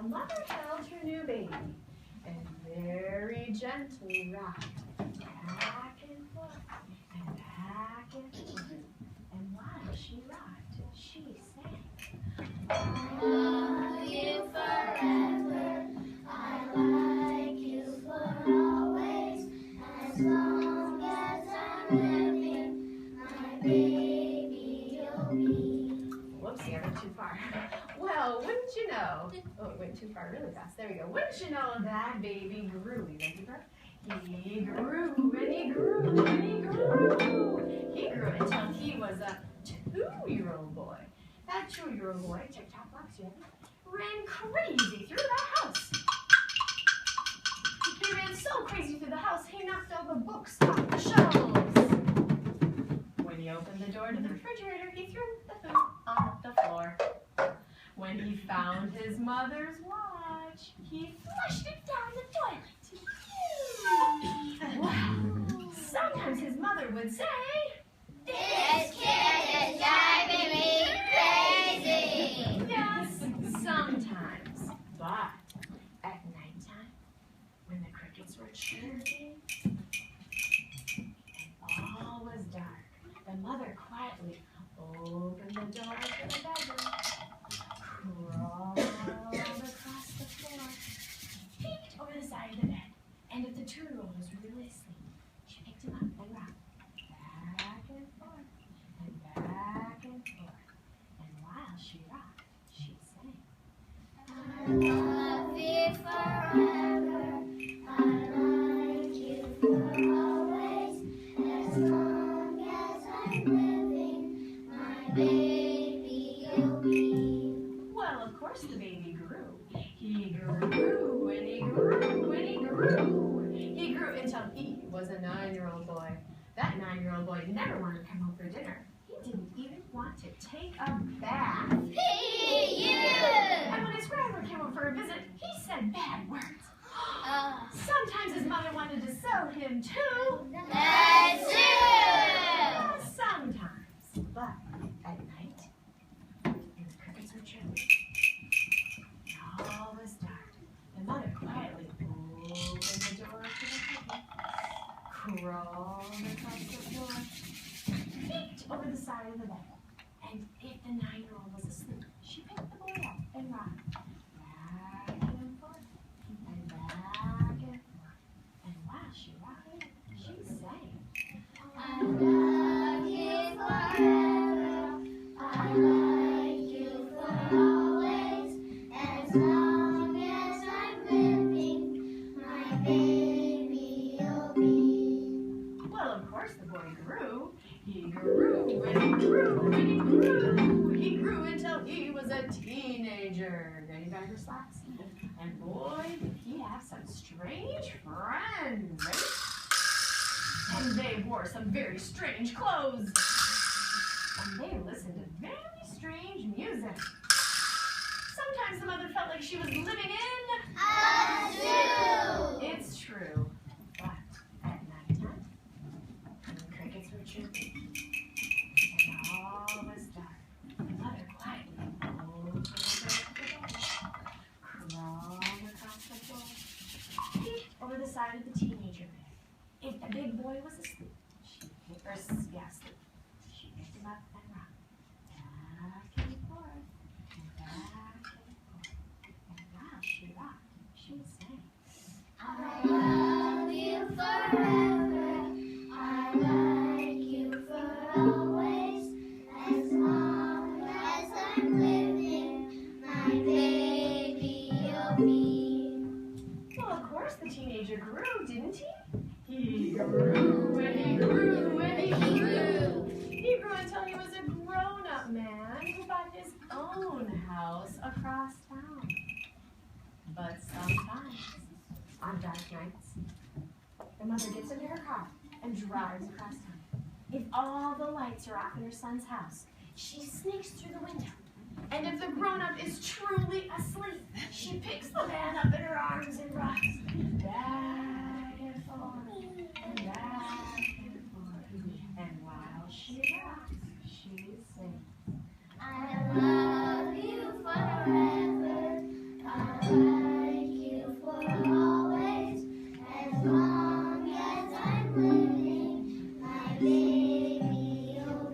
a mother held her new baby and very gently rocked back and forth and back and forth. And while she rocked, she sang, I love you forever, I like you for always, as long as I'm living, my baby you'll be. Whoopsie, I went too far. Well, wouldn't you know? Oh, it went too far really fast. There we go. Wouldn't you know that baby grew? You ready for it? He grew and he grew and he grew. He grew until he was a 2-year-old boy. That 2-year-old boy, tick-tock box, yeah, ran crazy through the house. He ran so crazy through the house, he knocked all the books off the shelves. When he opened the door to the refrigerator, he threw the food on the floor. When he found his mother's watch, he flushed it down the toilet. Well, sometimes his mother would say, "This kid is driving me crazy." Yes, sometimes. But at nighttime, when the crickets were chirping and all was dark, the mother quietly opened the door to the bedroom, crawled across the floor, peeked over the side of the bed, and if the 2-year-old was really asleep, she picked him up and rocked back and forth and back and forth. And while she rocked, she sang, I love you forever, I like you for always, as long as I'm living, my baby you'll be. Well, of course the baby grew. He grew and he grew and he grew. He grew until he was a 9-year-old boy. That 9-year-old boy never wanted to come home for dinner. He didn't even want to take a bath. And when his grandmother came over for a visit, he said bad words. Sometimes his mother wanted to sell him too. That's true. Sometimes, but at night, when the crickets were chirping, and all was dark, the mother quietly opened the door to the kitchen, crawled across the floor, peeked over the side of the bed, and if the 9-year-old was asleep, she picked the boy up and rocked back and forth and back and forth. And while she rocked, she sang, I love you forever, I like you for always, as long as I'm living, my baby you'll be. Well, of course the boy grew. He grew and he grew and he grew. He grew until he was a teenager. Then he got her slacks. And boy, did he have some strange friends, right? And they wore some very strange clothes. And they listened to very strange music. Sometimes the mother felt like she was living in a zoo. It's true. But at nighttime, when the crickets were chirping and all was dark, the mother quietly opened the door to the bed, crawled across the floor, peeked over the side of the teenager bed. If the big boy was asleep, she picked him up and rocked back and forth and back and forth. And while she rocked, she sang, I love you forever, I like you for always, as long as I'm living, my baby you'll be. Well, of course the teenager grew, didn't he? He grew and he grew and he grew. He grew until he was a grown-up man who bought his own house across town. But sometimes, on dark nights, the mother gets into her car and drives across town. If all the lights are off in her son's house, she sneaks through the window. And if the grown-up is truly asleep, she picks the man up in her arms and rocks back and forth and back and forth. And while she rocks, she sings, I love you forever, I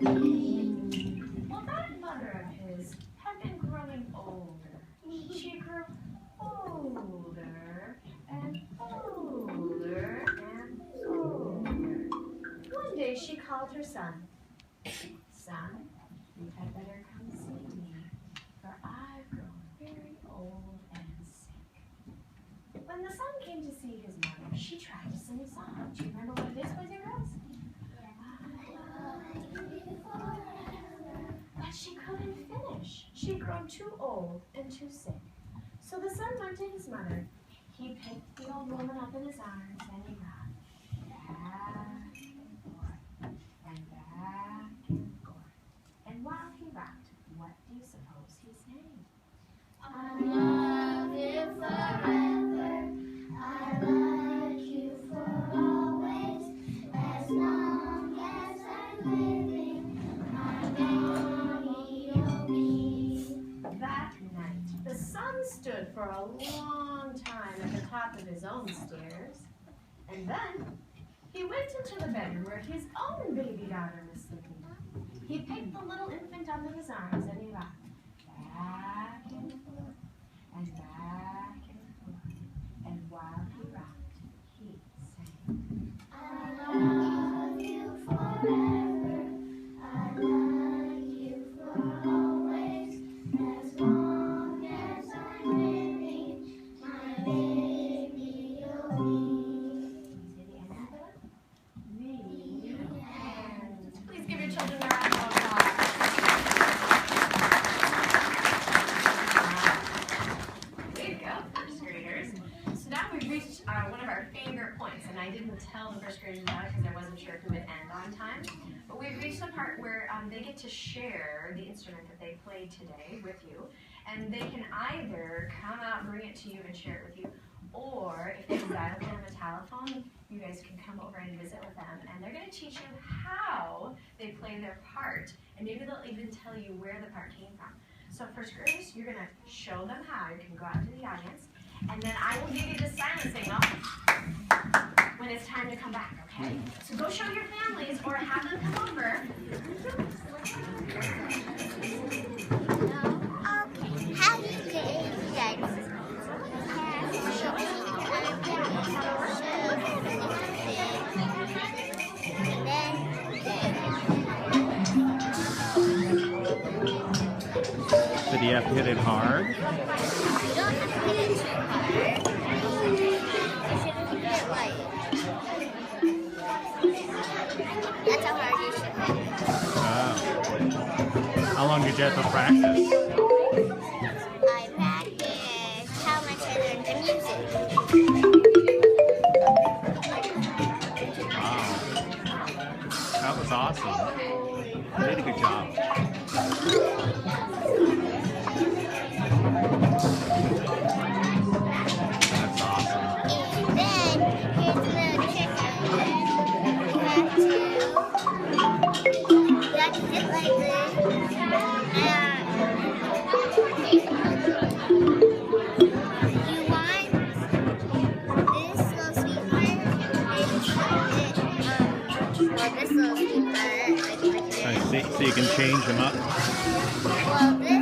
Well, that mother of his had been growing older. She grew older and older and older. One day she called her son. Son, you had better come see me, for I've grown very old and sick. When the son came to see his mother, she tried to sing a song. Do you remember what it is, boys and girls? But she couldn't finish. She'd grown too old and too sick. So the son went to his mother. He picked the old woman up in his arms and he rocked back and forth and back and forth. And while he rocked, what do you suppose he sang? I love you forever. I like you for always. As long as I'm living, my baby you'll be. That night, the son stood for a long time at the top of his own stairs. And then he went into the bedroom where his own baby daughter was sleeping. He picked the little infant up in his arms and he rocked back and forth and back and forth. And while he rocked, he sang, I love you forever. I like you for always. As long as I'm living, my baby you'll be. The end. Please give your children a round of applause. There you go, first graders. So now we've reached one of our favorite points, and I didn't tell the first graders about it because I wasn't sure if it would end on time. But we've reached the part where they get to share the instrument that they played today with you, and they can either come out, bring it to you, and share it with you, or if they dial in on a telephone, you guys can come over and visit with them, and they're going to teach you how they play their part, and maybe they'll even tell you where the part came from. So first graders, you're going to show them how. You can go out to the audience, and then I will give you the silent signal when it's time to come back, okay? So go show your families or have them come over. Okay, how do you get Did you have to hit it hard? You don't have to hit it too hard. You should hit it light. That's how hard you should hit it. Oh. How long did you have to practice? I practiced how much I learned the music. Wow. That was awesome. You did a good job. That's awesome. And then, here's the trick I learned. You have to sit like this. You want this little sweet part, and this little sweet part, like I see. So you can change them up. well, this